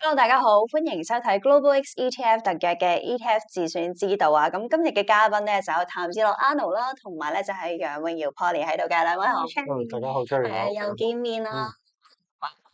Hello，大家好，歡迎收睇 Global X ETF 特約嘅 ETF 自選之道啊！咁今日嘅嘉賓咧就有譚志樂 Arnold 啦，同埋咧就係楊穎瑤 Polly 喺度嘅，兩位好。大家好，Cherry 好。又見面啦。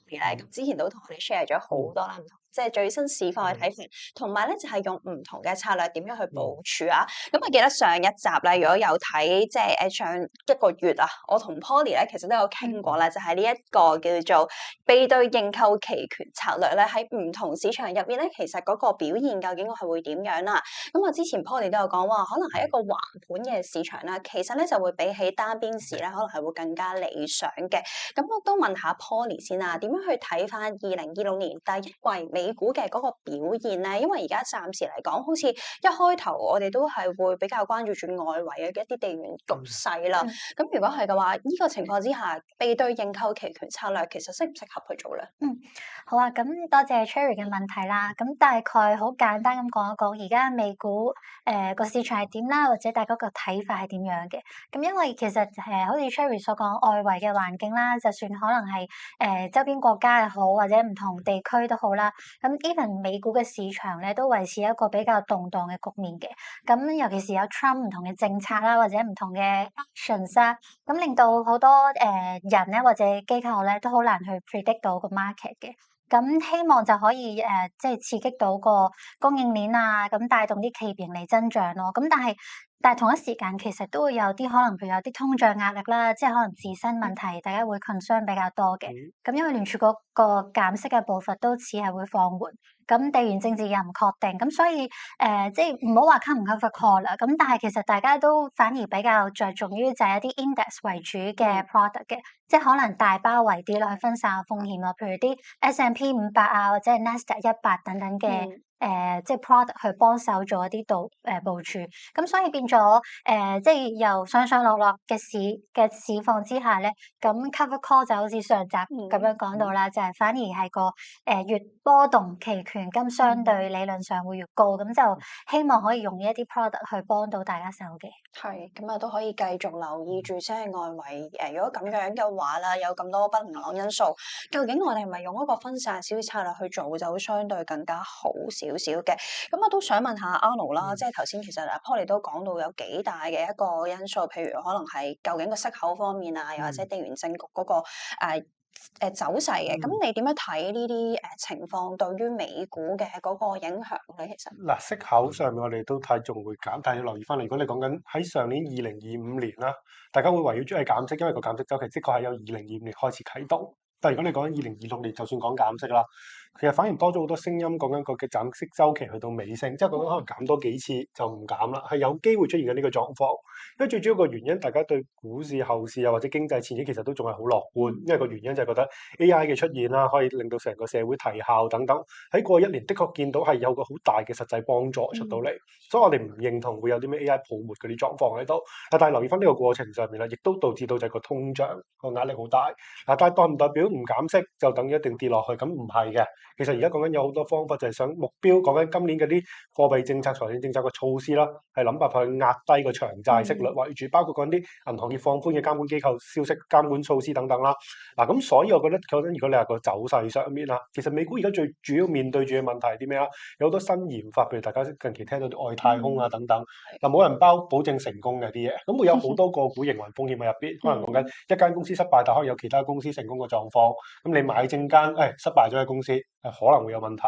咁之前都同我哋 share 咗好多啦，唔同即係最新市況嘅睇法，同埋咧就係用唔同嘅策略點樣去部署啊。咁我記得上一集咧，如果有睇即係上一個月啊，我同 Polly 咧其實都有傾過咧，就係呢一個叫做備兌認購期權策略咧，喺唔同市場入面咧，其實嗰個表現究竟係會點樣啦？咁我之前 Polly 都有講話，可能係一個橫盤嘅市場啦，其實咧就會比起單邊市咧，可能係會更加理想嘅。咁我都問下 Polly 先啦，點樣去睇翻2026年第一季美股嘅嗰個表現咧？因為而家暫時嚟講，好似一開頭我哋都係會比較關注住外圍嘅一啲地緣局勢啦。咁如果係嘅話，呢個情況之下，備兌認購期權策略其實適唔適合去做咧？好啊，咁多謝 Cherry 嘅問題啦。咁大概好簡單咁講一講，而家美股個市場係點啦，或者大家個睇法係點樣嘅。咁因為其實好似 Cherry 所講，外圍嘅環境啦，就算可能係周邊國家又好，或者唔同地區都好啦。咁 even 美股嘅市場咧，都維持一個比較動盪嘅局面嘅。咁尤其是有 Trump 唔同嘅政策啦，或者唔同嘅 actions 啦，咁令到好多人咧或者機構咧都好難去 predict 到個 market 嘅。咁希望就可以即係刺激到個供應鏈啊，咁帶動啲企業盈利增長咯。咁但係同一時間其實都會有啲可能譬如有啲通脹壓力啦，即係可能自身問題，大家會 concern 比較多嘅。咁因為聯儲局個減息嘅步伐都似係會放緩，咁地緣政治又唔確定，咁所以即係唔好話 cover 唔 cover call 啦。咁但係其實大家都反而比較着重於就係一啲 index 為主嘅 product 嘅，即係可能大包圍啲咯，去分散個風險咯。譬如啲 S&P 500啊，或者係 Nasdaq 100等等嘅即係 product 去幫手做一啲部署。咁所以變咗即係由上上落落嘅市況之下咧，咁 cover call 就好似上集咁樣講到啦，就係反而係個越波動期權金相對理論上會越高，咁就希望可以用呢一啲 product 去幫到大家手嘅。係，咁啊都可以繼續留意住，即係外圍如果咁樣嘅話啦，有咁多不明朗因素，究竟我哋係咪用一個分散少少策略去做，就會相對更加好少少嘅？咁我都想問下 Arnold 啦，即係頭先其實阿 Polly 都講到有幾大嘅一個因素，譬如可能係究竟個息口方面啊，又或者地緣政局嗰個走勢嘅，咁你點樣睇呢啲情況對於美股嘅嗰個影響咧？其實嗱，息口上面我哋都睇仲會減，但係要留意翻嚟。如果你講緊喺上年2025年啦，大家會圍繞住係減息，因為個減息週期的確係由2025年開始啟動。但係如果你講緊2026年，就算講減息啦，其實反而多咗好多聲音講緊個嘅減息週期去到尾聲，即係講緊可能減多幾次就唔減啦，係有機會出現緊呢個狀況。因為最主要個原因，大家對股市後市啊或者經濟前景其實都仲係好樂觀，因為個原因就係覺得 AI 嘅出現啦，可以令到成個社會提效等等。喺過去一年的確見到係有個好大嘅實際幫助出到嚟，所以我哋唔認同會有啲咩 AI 泡沫嗰啲狀況喺度。但係留意翻呢個過程上面啦，亦都導致到就係個通脹個壓力好大。但係代唔代表唔減息就等於一定跌落去？咁唔係嘅。其實而家講緊有好多方法，就係想目標講緊今年嗰啲貨幣政策、財政政策嘅措施啦，係諗辦法去壓低個長債息率為主，包括講啲銀行業放寬嘅監管機構消息、監管措施等等啦。嗱，咁所以我覺得講緊如果你話個走勢上面啦，其實美股而家最主要面對住嘅問題係啲咩啊？有好多新研發，譬如大家近期聽到啲外太空啊等等，嗱冇人保證成功嘅啲嘢，咁會有好多個股營運風險喺入邊，可能講緊一間公司失敗，但可能有其他公司成功嘅狀況，咁你買正間失敗咗嘅公司，可能會有問題。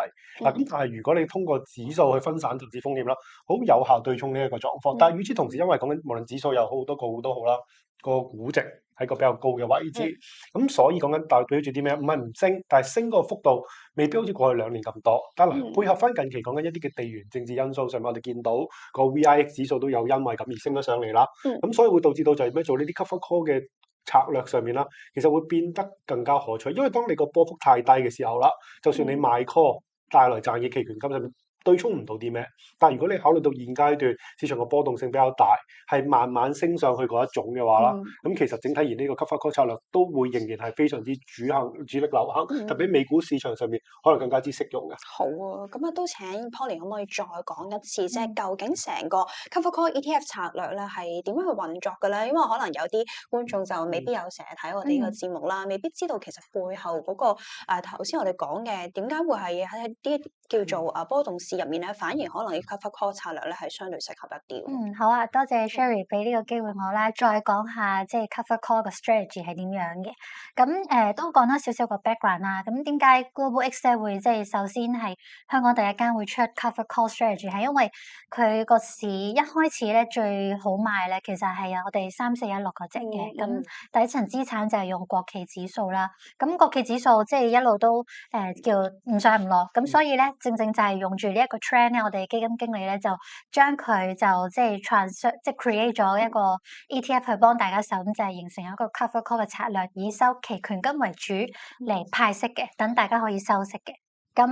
嗱，咁但係如果你通過指數去分散投資風險啦，好有效對沖呢一個狀況。但係與此同時，因為講緊無論指數又好，好多個股都好啦，個估值喺個比較高嘅位置，咁所以講緊代表住啲咩？唔係唔升，但係升嗰個幅度未必好似過去2年咁多。但係配合翻近期講緊一啲嘅地緣政治因素上面，我哋見到個 VIX 指數都有因為咁而升咗上嚟啦。咁所以會導致到就係咩？做呢啲 cover call 嘅策略上面啦，其實會變得更加可取。因為當你個波幅太低嘅時候啦，就算你賣 call 帶來賺嘅期權金上面對沖唔到啲咩。但係如果你考慮到現階段市場個波動性比較大，係慢慢升上去嗰一種嘅話啦，咁、其實整體而呢個 cover call 策略都會仍然係非常之主力流行，特別美股市場上面可能更加之適用嘅。好啊，咁啊都請 Polly 可唔可以再講一次，即係究竟成個 cover call ETF 策略咧係點樣去運作嘅咧？因為可能有啲觀眾就未必有成日睇我哋呢個節目啦，未必知道其實背後嗰、個頭先我哋講嘅點解會係喺啲叫做波動市入面咧，反而可能啲 cover call 策略咧係相對適合一啲。好啊，多謝 Cherry 俾呢個機會我啦，再講下即係 cover call 嘅 strategy 係點樣嘅。咁都講多少少個 background 啦。咁點解 Global X 咧會即係首先係香港第一間會出 cover call strategy，係因為佢個市一開始咧最好賣咧，其實係有我哋3416嗰隻嘅。咁第一層資產就係用國企指數啦。咁國企指數即係一路都叫唔上唔落，咁所以咧正正就係用住呢一個 trend 咧，我哋基金經理咧就將佢就即係 create 咗一個 ETF 去幫大家手，咁就係形成一個 cover call 嘅策略，以收期權金為主嚟派息嘅，等大家可以收息嘅。咁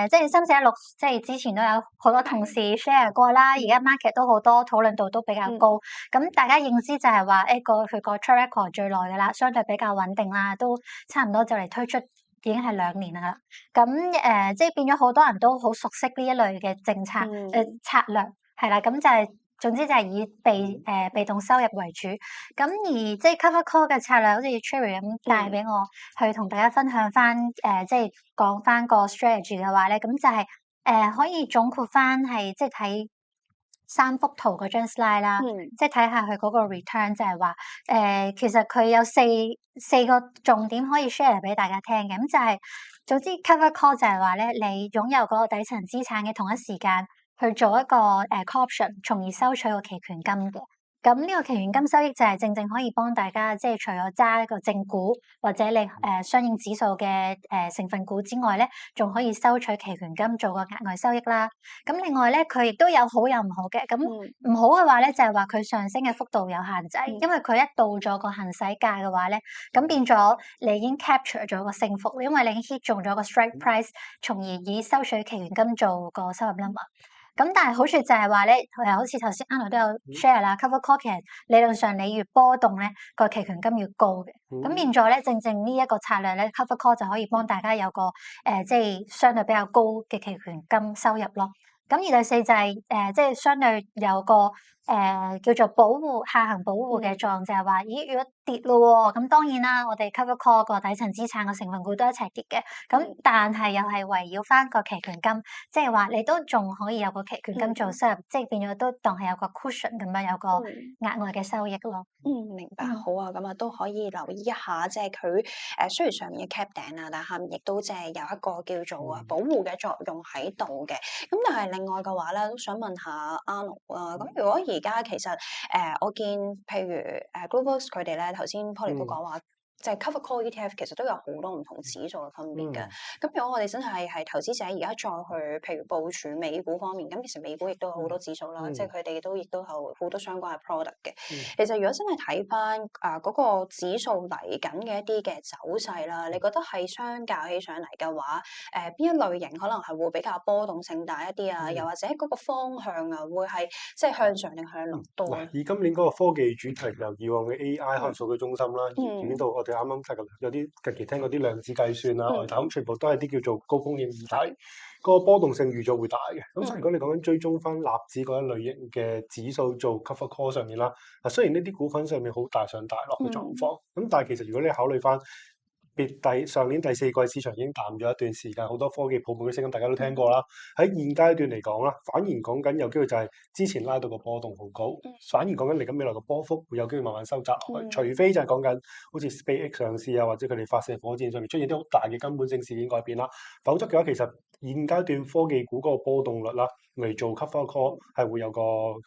即係3416，即係之前都有好多同事 share 過啦，而家 market 都好多討論度都比較高。咁大家認知就係話佢個 track record 最耐嘅啦，相對比較穩定啦，都差唔多就嚟推出已經係2年啦。咁即係變咗好多人都好熟悉呢一類嘅政策策略，係啦，咁就係總之就係以被動收入為主。咁而即係 cover call 嘅策略，好似 Cherry 咁帶俾我去同大家分享翻即係講翻個 strategy 嘅話咧，咁就係可以總括翻係即係睇3幅圖嗰張 slide 啦，即係睇下佢嗰個 return 就係話其實佢有四個重點可以 share 俾大家聽嘅。咁就係總之 cover call 就係話咧，你擁有嗰個底層資產嘅同一時間去做一個call option，從而收取個期權金嘅。咁呢個期權金收益就係正正可以幫大家，即係除咗揸一個正股或者你相應指數嘅成分股之外咧，仲可以收取期權金做個額外收益啦。咁另外咧，佢亦都有好有唔好嘅。咁唔好嘅話咧，就係話佢上升嘅幅度有限制，因為佢一到咗個行使價嘅話咧，咁變咗你已經 capture 咗個升幅，因為你已經 hit 中咗個 strike price，從而以收取期權金做個收入 number。咁但係好處就係話咧，好似頭先 Anna 都有 share 啦，cover call 其實理論上你越波動咧，個期權金越高嘅。咁變咗咧，正正呢一個策略咧，cover call 就可以幫大家有個即係相對比較高嘅期權金收入咯。咁而第四就係即係相對有個叫做保護下行保護嘅作用，就係話，咦，如果跌咯喎，咁當然啦，我哋 cover call 個底層資產個成分股都一齊跌嘅，咁但係又係圍繞翻個期權金，即係話你都仲可以有個期權金做收入，即係變咗都當係有個 cushion 咁樣，有個額外嘅收益咯。明白，好啊，咁啊都可以留意一下，即係佢雖然上面嘅 cap 頂啊，但係下面亦都即係有一個叫做保護嘅作用喺度嘅。咁但係另外嘅話咧，都想問下 Arnold 啊，咁如果而家其實我見譬如Global 佢哋咧，頭先 Polly 都講話。就係 cover call ETF 其實都有好多唔同指數嘅分別嘅。咁如果我哋真係投資者而家再去譬如部署美股方面，咁其實美股亦都有好多指數啦，即係佢哋亦都有好多相關嘅 product 嘅。其實如果真係睇翻嗰個指數嚟緊嘅一啲嘅走勢啦，你覺得係相較起上嚟嘅話，邊一類型可能係會比較波動性大一啲啊？又或者嗰個方向啊，會係即係向上定向落多？以今年嗰個科技主題由以往嘅 AI 可能數據中心啦，演變到我哋啱啱提及有啲近期聽嗰啲量子計算啊、外投，全部都係啲叫做高風險議題，個波動性預咗會大嘅。咁所以如果你講緊追蹤翻納指嗰一類型嘅指數做 cover call 上面啦，嗱雖然呢啲股份上面好大上大落嘅狀況，咁但係其實如果你考慮翻，上年第4季市場已經淡咗一段時間，好多科技泡沫嘅聲音大家都聽過啦。喺現階段嚟講啦，反而講緊有機會就係之前拉到個波動好高，反而講緊嚟緊未來個波幅會有機會慢慢收窄落去。除非就係講緊好似 SpaceX 上市啊，或者佢哋發射火箭上面出現啲好大嘅根本性事件改變啦，否則嘅話其實現階段科技股嗰個波動率啦嚟做 cover call 係會有個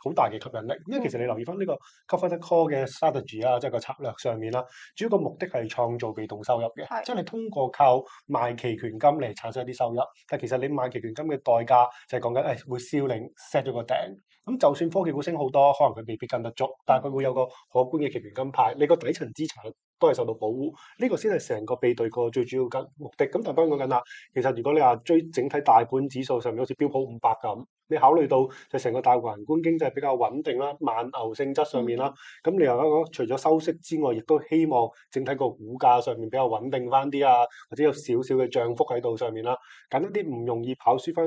好大嘅吸引力。因為其實你留意翻呢個 cover call 嘅 strategy 啊，即係個策略上面啦，主要個目的係創造被動收入。即係你通過靠賣期權金嚟產生一啲收入，但其實你賣期權金嘅代價就係講緊會燒零 set 咗個頂。咁就算科技股升好多，可能佢未必跟得足，但係佢會有個可觀嘅期權金派，你個底層資產都係受到保護，呢個先係成個備對個最主要嘅目的。咁但係當然講緊啦，其實如果你話追整體大盤指數上面好似標普500咁，你考慮到就成個大宏觀經濟比較穩定啦，慢牛性質上面啦，咁你又講除咗收息之外，亦都希望整體個股價上面比較穩定翻啲啊，或者有少少嘅漲幅喺度上面啦，揀一啲唔容易跑輸翻。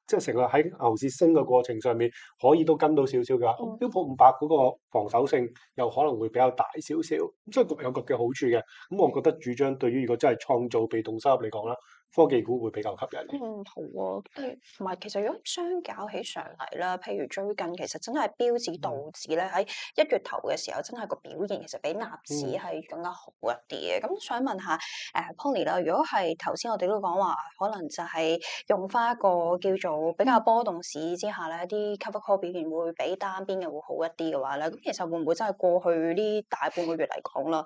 即係成個喺牛市升嘅過程上面，可以都跟到少少嘅話，標普500嗰個防守性又可能會比較大少少，咁所以各有各嘅好處嘅。咁我覺得主張對於如果真係創造被動收入嚟講啦，科技股會比較吸引。好啊，同埋其實如果相較起上嚟啦，譬如最近其實真係標指道指咧喺1月頭嘅時候，真係個表現其實比納指係更加好一啲嘅。咁想問下Polly 啦，如果係頭先我哋都講話，可能就係用翻一個叫做比較波動市之下咧，啲 cover call 表現會比單邊嘅會好一啲嘅話咧，咁其實會唔會真係過去呢大半個月嚟講啦，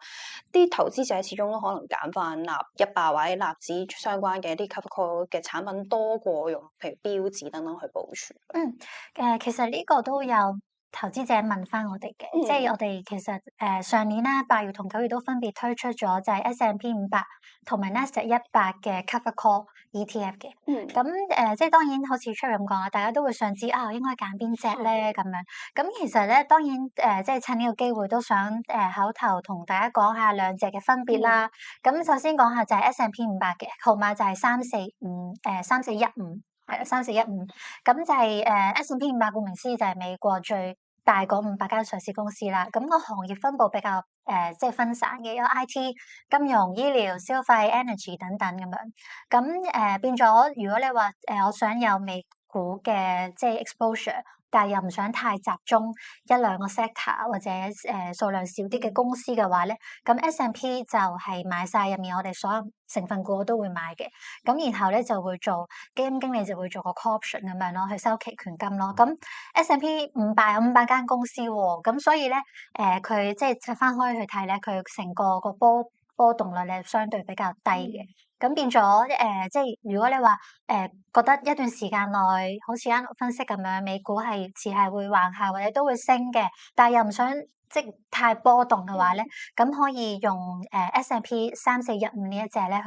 啲投資者始終都可能揀翻納100或者納指相關嘅一啲 cover call 嘅產品多過用譬如標指等等去部署。其實呢個都有投資者問翻我哋嘅，即係我哋其實上年啦8月同9月都分別推出咗就係 S&P 500同埋 Nasdaq 100嘅 cover call ETF 嘅。咁即係當然好似 Cherry 咁講啦，大家都會想知應該揀邊隻咧咁樣。咁其實咧當然即係趁呢個機會都想口頭同大家講下兩隻嘅分別啦。咁首先講下就係 S&P 500嘅號碼就係3415。係3415，咁就係S&P 500顧名思義就係美國最大嗰500間上市公司啦。咁個行業分佈比較即係分散嘅，有 IT、金融、醫療、消費、energy 等等咁樣。咁變咗，如果你話我想有美股嘅即係 exposure，但係又唔想太集中1兩個 sector 或者數量少啲嘅公司嘅話咧，咁 S&P 就係買晒入面我哋所有成分股我都會買嘅。咁然後咧就會做基金經理就會做個 call option 咁樣咯，去收期權金咯。咁 S&P 500有500間公司喎，咁所以咧佢即係拆翻開去睇咧，佢成個波動率咧相對比較低嘅。咁變咗即係如果你話覺得一段時間內好似啱分析咁樣，美股係似係會橫行或者都會升嘅，但係又唔想即係太波動嘅話咧，咁可以用S&P 3415呢一隻咧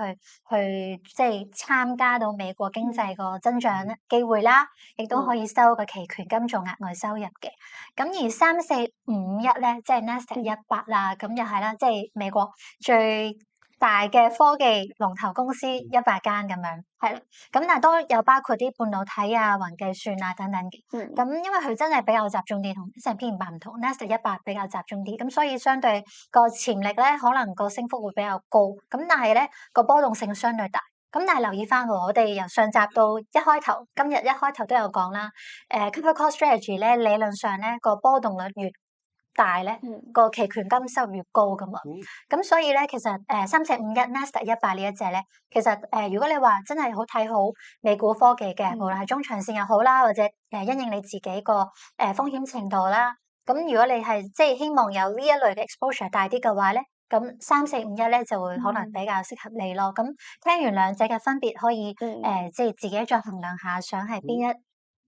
去即係參加到美國經濟個增長機會啦，亦都可以收個期權金做額外收入嘅。咁而3451咧，即係 Nasdaq 100啦，咁又係啦，即係美國最大嘅科技龍頭公司100間咁樣，係啦。咁但係都有包括啲半導體啊、雲計算啊等等嘅。咁因為佢真係比較集中啲，同 S&P 500唔同 ，Nasdaq 100比較集中啲，咁所以相對個潛力咧，可能個升幅會比較高。咁但係咧個波動性相對大。咁但係留意翻喎，我哋由上集到一開頭，今日一開頭都有講啦。cover call strategy 咧，理論上咧個波動率越大咧，個期權金收入越高噶嘛。咁所以咧，其實3451 Nasdaq 100呢一隻咧，其實如果你話真係好睇好美股科技嘅，無論係中長線又好啦，或者因應你自己個風險程度啦，咁如果你係即係希望有呢一類嘅 exposure 大啲嘅話咧，咁3451咧就會可能比較適合你咯。咁聽完兩隻嘅分別，可以即係自己再衡量下，想係邊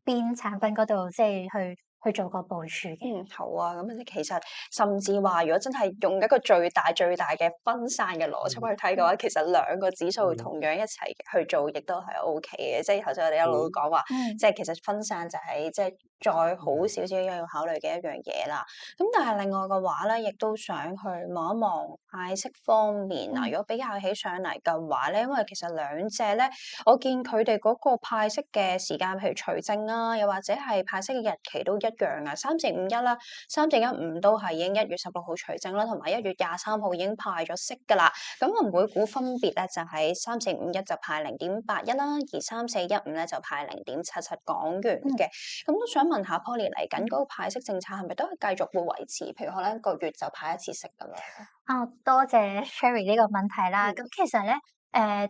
邊產品嗰度即係去做個部署嘅。好啊，咁其實甚至話，如果真係用一個最大嘅分散嘅邏輯去睇嘅話，其實兩個指數同樣一齊去做，亦都係 OK 嘅。即係頭先我哋一路都講話，即係其實分散就係即係再好少少要考慮嘅一樣嘢啦。咁但係另外嘅話咧，亦都想去望一望派息方面啊。如果比較起上嚟嘅話咧，因為其實兩隻咧，我見佢哋嗰個派息嘅時間，譬如除淨啊，又或者係派息嘅日期都一樣啊。3451啦，3415都係已經1月16號除淨啦，同埋1月23號已經派咗息㗎啦。咁每股分別咧就係3451就派0.81啦，而3415咧就派0.77港元嘅。咁都想問下 Polly 嚟緊嗰個派息政策係咪都係繼續會維持？譬如可能1個月就派一次息咁樣。多謝 Cherry 呢個問題啦。咁其實咧。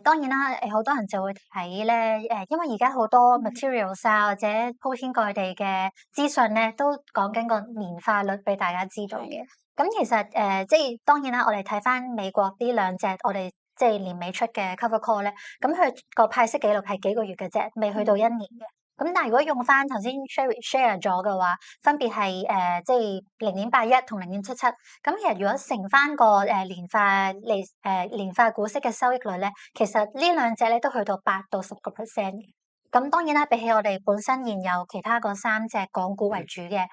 當然啦，好多人就會睇咧，因為而家好多 materials 啊，或者鋪天蓋地嘅資訊咧，都講緊個年化率俾大家知道嘅。咁其實即係當然啦，我哋睇翻美國呢兩隻，我哋即係年尾出嘅 cover call 咧，咁佢個派息記錄係幾個月嘅啫，未去到1年嘅。咁但係如果用翻頭先 share 咗嘅話，分別係即係0.81同0.77。咁其實如果乘翻個年化股息嘅收益率咧，其實呢兩隻咧都去到8到10%嘅。咁當然啦，比起我哋本身現有其他嗰3隻港股為主嘅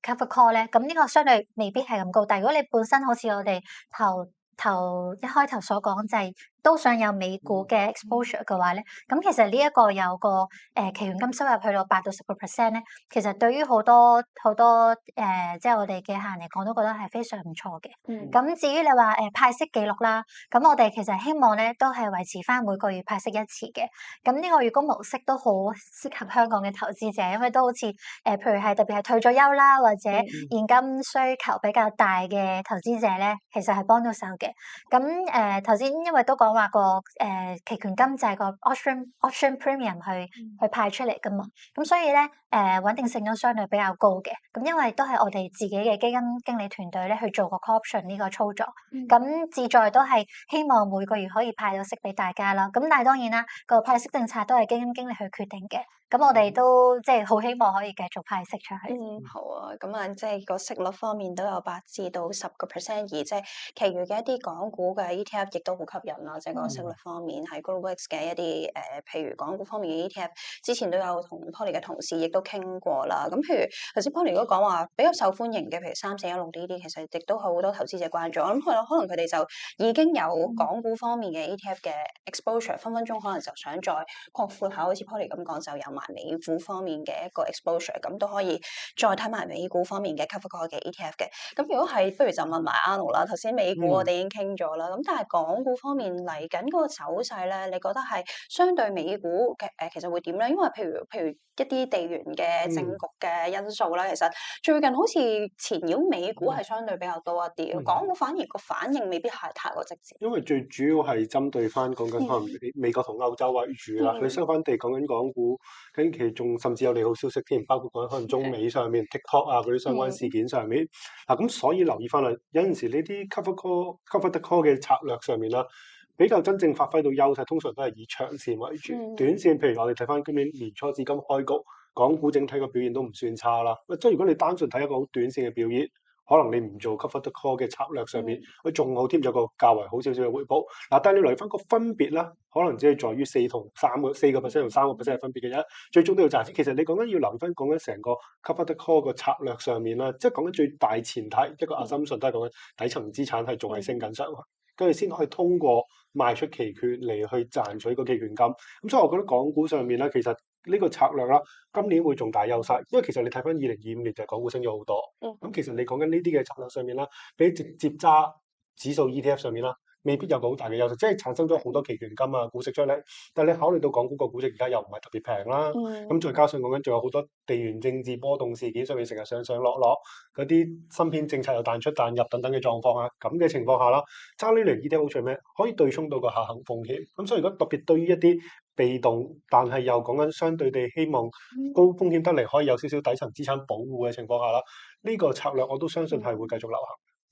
cover call 咧，咁呢個相對未必係咁高。但係如果你本身好似我哋一開頭所講就係都想有美股嘅 exposure 嘅話咧，咁其實呢一個有個期權金收入去到8到10%咧，其實對於好多即係我哋嘅客人嚟講都覺得係非常唔錯嘅。咁至於你話派息記錄啦，咁我哋其實希望咧都係維持翻每個月派息1次嘅。咁呢個月供模式都好適合香港嘅投資者，因為都好似譬如係特別係退咗休啦，或者現金需求比較大嘅投資者咧，其實係幫到手嘅。咁頭先因為都講話個期權金就係個 option premium 去派出嚟噶嘛，咁所以咧穩定性都相對比較高嘅。咁因為都係我哋自己嘅基金經理團隊咧去做個 call option 呢個操作，咁志在都係希望每個月可以派到息俾大家啦。咁但係當然啦，個派息政策都係基金經理去決定嘅。咁我哋都即係好希望可以繼續派息出去。好啊，咁啊，即係個息率方面都有8至到10%，而即係其餘嘅一啲港股嘅 ETF 亦都好吸引啦。即係個息率方面，喺 GlobalX 嘅一啲譬如港股方面嘅 ETF，之前都有同 Poly 嘅同事亦都傾過啦。咁譬如頭先 Poly 都講話比較受歡迎嘅，譬如3416呢啲，其實亦都好多投資者關注。我諗可能佢哋就已經有港股方面嘅 ETF 嘅 exposure，分分鐘可能就想再擴闊下，好似 Poly 咁講，就有埋美股方面嘅一個 exposure，咁都可以再睇埋美股方面嘅 cover call 嘅 ETF 嘅。咁如果係，不如就問埋 Arnold 啦。頭先美股我哋已經傾咗啦，咁但係港股方面嚟緊嗰個走勢咧，你覺得係相對美股嘅其實會點咧？因為譬如一啲地緣嘅政局嘅因素啦，其實最近好似纏繞美股係相對比較多一啲，港股反而個反應未必係太過直接。因為最主要係針對翻講緊可能美國同歐洲為主啦。你相反地講緊港股，近期仲甚至有利好消息添，包括講緊可能中美上面 TikTok 啊嗰啲相關事件上面。咁所以留意翻啦，有陣時呢啲 cover the call 嘅策略上面啦，比較真正發揮到優勢，通常都係以長線為主。短線譬如我哋睇翻今年年初至今開局，港股整體個表現都唔算差啦。即係如果你單純睇一個好短線嘅表現，可能你唔做 cover the call 嘅策略上面，佢仲好添，有個較為好少少嘅回報。但係你留意翻個分別啦，可能只係在於4% 同3% 嘅分別嘅啫。最終都要賺錢。其實你講緊要留意翻講緊成個 cover the call 個策略上面啦，即係講緊最大前提一個 assumption 都係講緊底層資產係仲係升緊上去，跟住先可以通過賣出期權嚟去賺取個期權金。咁所以我覺得港股上面咧，其實呢個策略啦，今年會重大優勢，因為其實你睇翻2025年就係港股升咗好多。咁其實你講緊呢啲嘅策略上面啦，比直接揸指數 ETF 上面啦，未必有個好大嘅優勢，即係產生咗好多期權金啊、股息出嚟。但係你考慮到港股個估值而家又唔係特別平啦，咁再加上講緊仲有好多地緣政治波動事件上面成日上上落落，嗰啲芯片政策又彈出彈入等等嘅狀況啊，咁嘅情況下啦，揸呢類 ETF 好處係咩？可以對沖到個下行風險。咁所以如果特別對於一啲被動，但係又講緊相對地希望高風險得嚟，可以有少少底層資產保護嘅情況下啦，呢個策略我都相信係會繼續流行。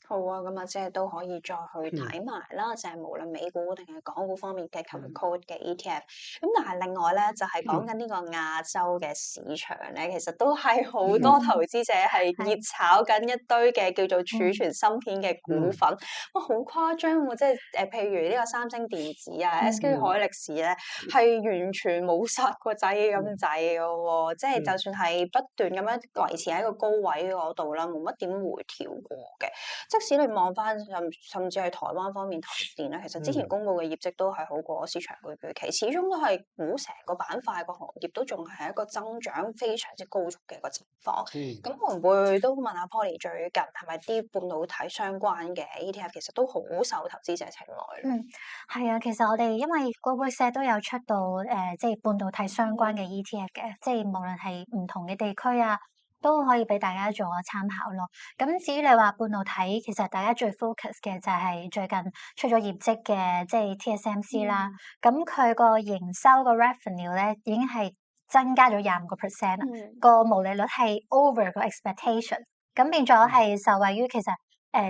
好啊，咁啊，即係都可以再去睇埋啦，就係無論美股定係港股方面嘅 cover call 嘅 ETF。咁但係另外咧，就係講緊呢個亞洲嘅市場咧，其實都係好多投資者係熱炒緊一堆嘅叫做儲存芯片嘅股份。哇，好誇張喎！即係譬如呢個三星電子啊、SK 海力士咧，係完全冇殺過掣咁滯嘅喎。即係就算係不斷咁樣維持喺個高位嗰度啦，冇乜點回調過嘅。即使你望翻甚至係台灣方面台電咧，其實之前公布嘅業績都係好過市場嘅預期，始終都係估成個板塊個行業都仲係一個增長非常之高速嘅一個情況。咁會唔會都問下 Poly 最近係咪啲半導體相關嘅 ETF 其實都好受投資者青睞咧？係啊，其實我哋因為 GlobalX 都有出到即係半導體相關嘅 ETF 嘅，即係無論係唔同嘅地區啊，都可以俾大家做個參考咯。咁至於你話半導體，其實大家最 focus 嘅就係最近出咗業績嘅，即係 TSMC 啦。咁佢個營收個 revenue 咧已經係增加咗25%啦，個毛利率係 over 個 expectation。咁變咗係受惠於其實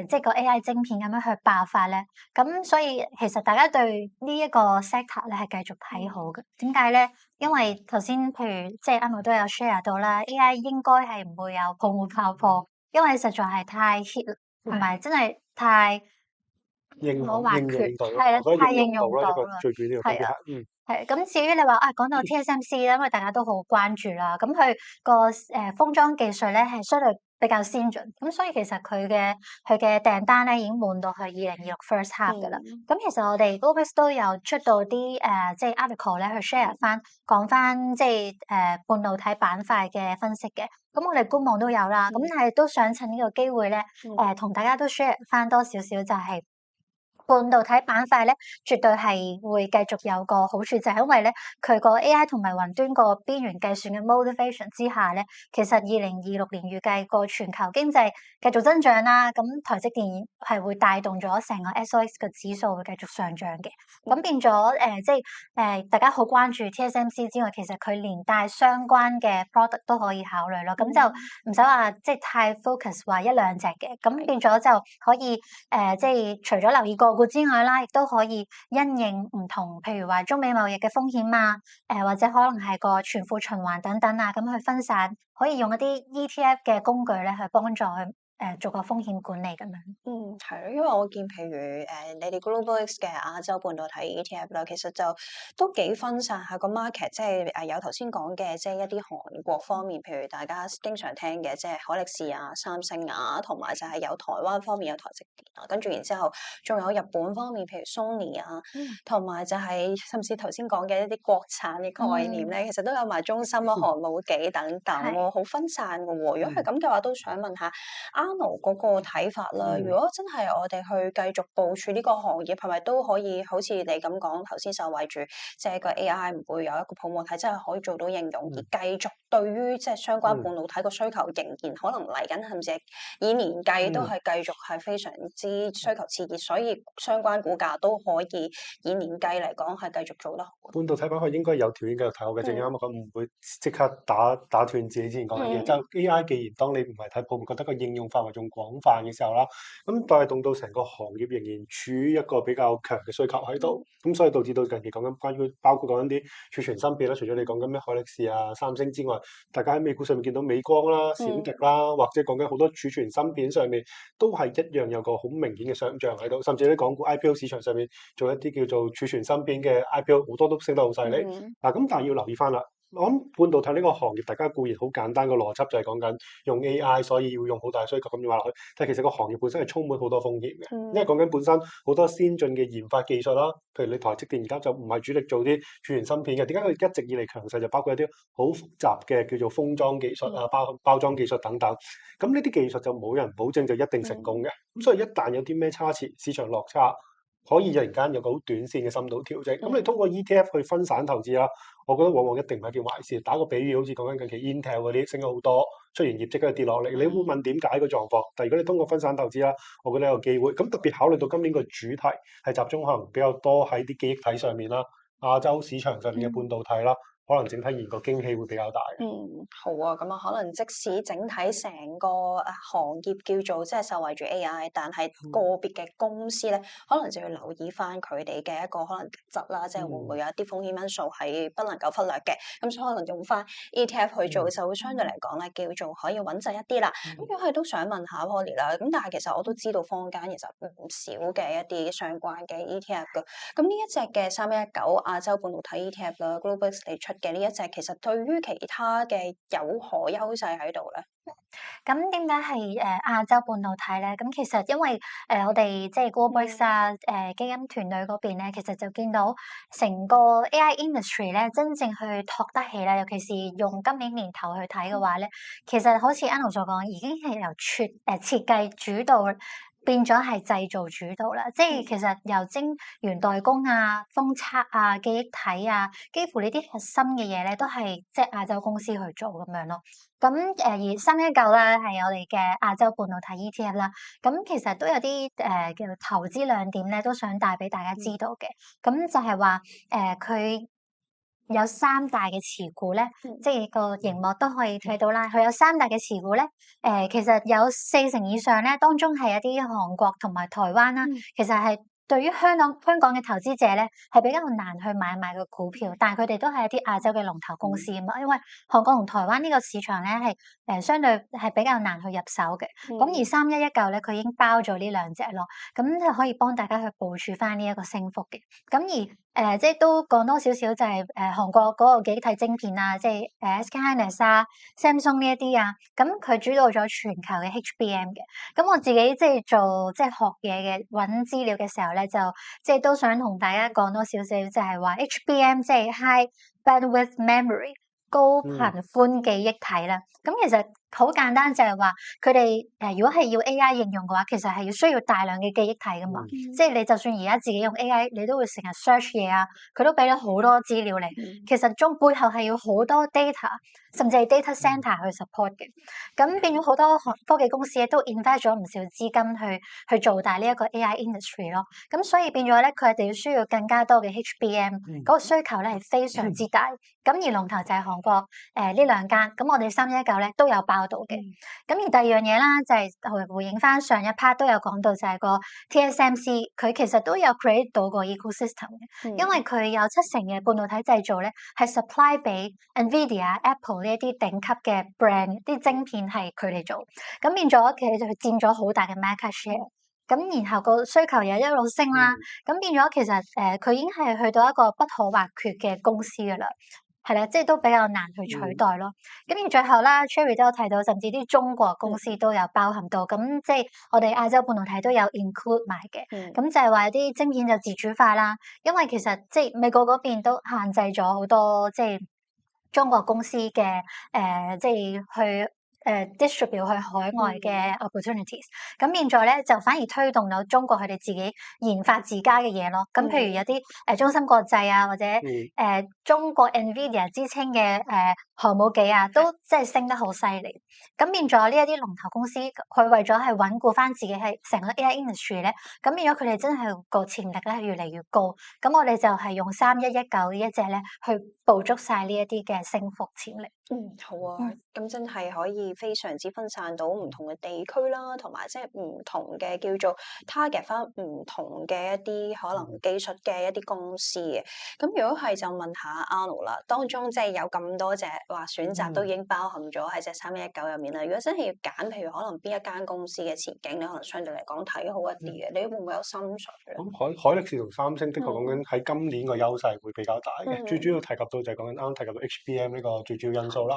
即係個 AI 晶片咁樣去爆發咧。咁所以其實大家對呢一個 sector 咧係繼續睇好嘅。點解咧？因為頭先譬如即係啱我都有 share 到啦，AI 應該係唔會有泡沫爆破，因為實在係太 hit 同埋真係太應冇話缺，用到，係啦，我覺得太應應用到啦，一個用到啦，最主要嘅分別係啊。係，係，咁至於你話啊，講到 TSMC 咧，因為大家都好關注啦，咁佢個封裝技術咧係相對比較先進，咁所以其實佢嘅訂單咧已經滿到去2026 first half 噶啦。咁其實我哋 Globex 都有出到啲即係 article 咧去 share 翻，講翻即係半導體板塊嘅分析嘅。咁我哋官網都有啦，咁但係都想趁呢個機會咧，同大家都 share 翻多少少就係、半導體板塊咧，絕對係會繼續有個好處，就係因為咧，佢個 AI 同埋雲端個邊緣計算嘅 motivation 之下咧，其實2026年預計個全球經濟繼續增長啦，咁台積電係會帶動咗成個 SOX 嘅指數會繼續上漲嘅，咁變咗即係大家好關注 TSMC 之外，其實佢連帶相關嘅 product 都可以考慮咯，咁就唔使話即係太 focus 話一兩隻嘅，咁變咗就可以即係除咗留意個股之外啦，亦都可以因應唔同，譬如話中美貿易嘅風險啊，或者可能係個存庫循環等等啊，咁去分散，可以用一啲 ETF 嘅工具咧去幫助去做個風險管理咁樣。係咯，因為我見譬如你哋 Global X 嘅亞洲半導體 ETF 啦，其實就都幾分散下個 market，即係有頭先講嘅，即係一啲韓國方面，譬如大家經常聽嘅，即係海力士啊、三星啊，同埋就係有台灣方面有台積電啊，跟住然之後仲有日本方面，譬如 Sony 啊，同埋就係甚至頭先講嘅一啲國產嘅概念咧，其實都有埋中芯啊、寒武紀等等喎，好分散嘅喎。如果係咁嘅話，都想問下 Arnold 嗰個睇法啦。如果真係我哋去繼續部署呢個行業，係咪都可以好似你咁講頭先受惠住，即係個 AI 唔會有一個泡沫體，真係可以做到應用，而繼續對於即係相關半導體個需求仍然可能嚟緊，甚至係以年計都係繼續係非常之需求熾熱，所以相關股價都可以以年計嚟講係繼續做得好。半導體板塊應該有條件繼續睇好嘅，正啱啱講唔會即刻打斷自己之前講嘅嘢。就 AI 既然當你唔係睇泡沫，覺得個應用範圍仲廣泛嘅時候啦，咁帶動到成個行業仍然處於一個比較強嘅需求喺度，咁所以導致到近期講緊關於包括講緊啲儲存芯片啦，除咗你講緊咩海力士啊、三星之外，大家喺美股上面見到美光啦、閃迪啦，或者講緊好多儲存芯片上面都係一樣有個好明顯嘅上漲喺度，甚至喺港股 IPO 市場上面做一啲叫做儲存芯片嘅 IPO，好多都升得好犀利。嗱，咁但係要留意翻啦。我諗半導體呢個行業，大家固然好簡單個邏輯就係講緊用 AI，所以要用好大需求咁樣話落去。但係其實個行業本身係充滿好多風險嘅，因為講緊本身好多先進嘅研發技術啦，譬如你台積電而家就唔係主力做啲儲存芯片嘅，點解佢一直以嚟強勢就包括一啲好複雜嘅叫做封裝技術啊、包裝技術等等。咁呢啲技術就冇人保證就一定成功嘅，咁所以一旦有啲咩差池、市場落差，可以突然間有個好短線嘅深度調整。咁你通過 ETF 去分散投資啦，我覺得往往一定唔係一件壞事。打個比喻，好似講緊近期 Intel 嗰啲升咗好多，出完業績跟住跌落嚟，你會問點解個狀況？但係如果你通過分散投資啦，我覺得有機會。咁特別考慮到今年個主題係集中可能比較多喺啲記憶體上面啦，亞洲市場上面嘅半導體啦。可能整體而言個驚喜會比較大。好啊，咁啊，可能即使整體成個行業叫做即係受惠住 AI，但係個別嘅公司咧，可能就要留意翻佢哋嘅一個可能質啦，即係會唔會有一啲風險因素係不能夠忽略嘅。咁所以可能用翻 ETF 去做，就會相對嚟講咧叫做可以穩陣一啲啦。咁如果係都想問下 Polly 啦，咁但係其實我都知道坊間其實唔少嘅一啲相關嘅 ETF 㗎。咁呢一隻嘅3119亞洲半導體 ETF 啦，Global 你出嘅呢一隻，其實對於其他嘅有何優勢喺度咧？咁點解係亞洲半導體咧？咁其實因為我哋即係 Global 啊基金團隊嗰邊咧，其實就見到成個 AI industry 咧，真正去托得起啦，尤其是用今年年頭去睇嘅話咧，其實好似 Anno 所講，已經係由設計主導變咗係製造主導啦。即係其實由晶圓代工啊、封測啊、記憶體啊，幾乎呢啲核心嘅嘢咧，都係即係亞洲公司去做咁樣咯。咁而319咧係我哋嘅亞洲半導體 ETF 啦，咁其實都有啲叫做投資亮點咧，都想帶俾大家知道嘅。咁就係話佢有三大嘅持股咧，嗯即係個熒幕都可以睇到啦。佢有三大嘅持股咧，其實有40%以上咧，當中係一啲韓國同埋台灣啦，嗯其實係。對於香港嘅投資者咧，係比較難去買賣個股票，但係佢哋都係一啲亞洲嘅龍頭公司啊嘛，因為韓國同台灣呢個市場咧係相對係比較難去入手嘅。咁而3119咧，佢已經包咗呢兩隻咯，咁就可以幫大家去部署翻呢一個升幅嘅。咁而即係都講多少少就係韓國嗰個記憶體晶片啊，即係SK Hynix 啊、Samsung 呢一啲啊，咁佢主導咗全球嘅 HBM 嘅。咁我自己即係做即係學嘢嘅揾資料嘅時候咧，就即係都想同大家講多少少，就係話 HBM 即係 High Bandwidth Memory 高頻寬記憶體啦。咁其實好簡單，就係話佢哋如果係要 AI 應用嘅話，其實係要需要大量嘅記憶體噶嘛。即係你就算而家自己用 AI，你都會成日 search 嘢啊，佢都俾咗好多資料你。其實背後係要好多 data，甚至係 data center 去 support 嘅。咁變咗好多科技公司咧都 invest 咗唔少資金去做大呢一個 AI industry 咯。咁所以變咗咧，佢哋要需要更加多嘅 HBM，嗰個需求咧係非常之大。咁而龍頭就係韓國呢兩間，咁我哋3119咧都有爆到嘅。咁而第二樣嘢啦，就係回應翻上一 part 都有講到，就係個 TSMC 佢其實都有 create 到個 ecosystem 嘅，因為佢有70%嘅半導體製造咧係 supply 俾 NVIDIA、Apple 呢一啲頂級嘅 brand，啲晶片係佢哋做，咁變咗其實就佔咗好大嘅 market share。咁然後個需求又一路升啦，咁變咗其實佢已經係去到一個不可或缺嘅公司噶啦。係啦，即係都比較難去取代咯。咁而最後啦，Cherry 都有提到，甚至啲中國公司都有包含到。咁即係我哋亞洲半導體都有 include 埋嘅。咁就係話有啲晶片就自主化啦，因為其實即係美國嗰邊都限制咗好多即係中國公司嘅即係去distribute 去海外嘅 opportunities，咁變咗咧就反而推動到中國佢哋自己研發自家嘅嘢咯。咁譬如有啲中芯國際啊，或者中國 NVIDIA 之稱嘅航母機啊，都即係升得好犀利。咁變咗呢一啲龍頭公司，佢為咗係穩固翻自己係成個 AI industry 咧，咁變咗佢哋真係個潛力咧係越嚟越高。咁我哋就係用3119呢一隻咧去捕捉晒呢一啲嘅升幅潛力。好啊，咁真係可以非常之分散到唔同嘅地區啦，同埋即係唔同嘅叫做 target 翻唔同嘅一啲可能技術嘅一啲公司嘅。咁如果係就問下 Arnold 啦，當中即係有咁多隻話選擇都已經包含咗喺隻3119入面啦。如果真係要揀，譬如可能邊一間公司嘅前景，你可能相對嚟講睇好一啲嘅，你會唔會有心水咧？咁海力士同三星的確講緊喺今年個優勢會比較大嘅，最主要提及到就係講緊啱提及到 HBM 呢個最主要因素啦。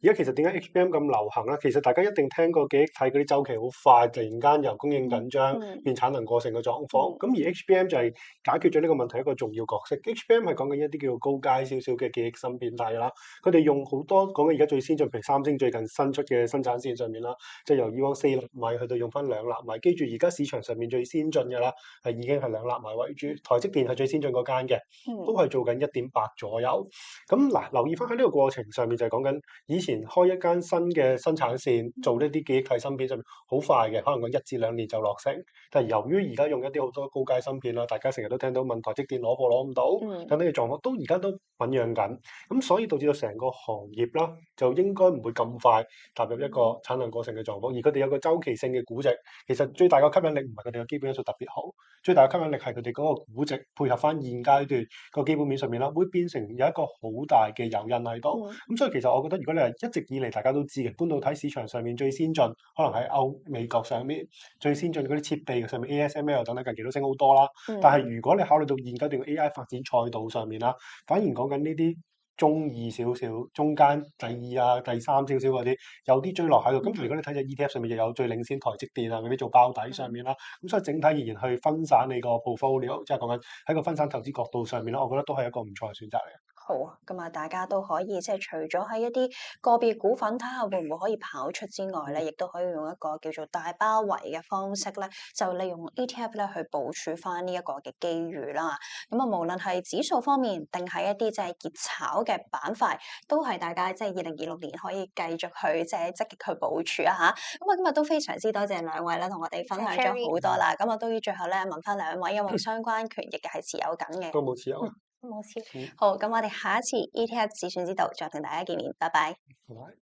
而家其實點解 HBM 咁流行咧？其實大家一定聽過記憶體嗰啲週期好快，突然間由供應緊張變產能過剩嘅狀況。咁而 HBM 就係解決咗呢個問題一個重要角色。HBM 係講緊一啲叫做高階少少嘅記憶芯片體啦。佢哋用好多講緊而家最先進，譬如三星最近新出嘅生產線上面啦，就由以往4納米去到用翻2納米。記住而家市場上面最先進嘅啦，係已經係2納米為主。台積電係最先進嗰間嘅，都係做緊1.8左右。咁嗱，留意翻喺呢個過程上面就係講緊以前開一間新嘅生產線做呢啲記憶體芯片上面好快嘅，可能講1至2年就落成。但係由於而家用一啲好多高階芯片啦，大家成日都聽到問台積電攞貨攞唔到等等嘅狀況，都而家都醖釀緊。咁所以導致到成個行業啦，就應該唔會咁快踏入一個產能過剩嘅狀況。而佢哋有個周期性嘅估值，其實最大嘅吸引力唔係佢哋嘅基本因素特別好，最大嘅吸引力係佢哋嗰個估值配合翻現階段個基本面上面啦，會變成有一個好大嘅誘因喺度。咁所以其實我覺得，如果你係一直以嚟大家都知嘅半導體市場上面最先進，可能喺美國上面最先進嗰啲設備上面 ASML 等等近期都升好多啦。但係如果你考慮到現階段嘅 AI 發展賽道上面啦，反而講緊呢啲中二少少、中間第2啊、第3少少嗰啲，有啲追落喺度。咁如果你睇隻 ETF 上面又有最領先台積電啊嗰啲做包底上面啦，咁所以整體而言去分散你個 portfolio，即係講緊喺個分散投資角度上面啦，我覺得都係一個唔錯嘅選擇嚟嘅。好啊，咁啊，大家都可以即係除咗喺一啲個別股份睇下會唔會可以跑出之外咧，亦都可以用一個叫做大包圍嘅方式咧，就利用 ETF 咧去部署翻呢一個嘅機遇啦。咁啊，無論係指數方面定係一啲即係熱炒嘅板塊，都係大家即係2026年可以繼續去即係積極去部署啊嚇。咁啊，今日都非常之多謝兩位啦，同我哋分享咗好多啦。咁啊，都要最後咧問翻兩位，因為相關權益嘅係持有緊嘅。都冇持有。冇事。嗯好，咁我哋下一次 ETF 自選之道再同大家見面，拜拜。好。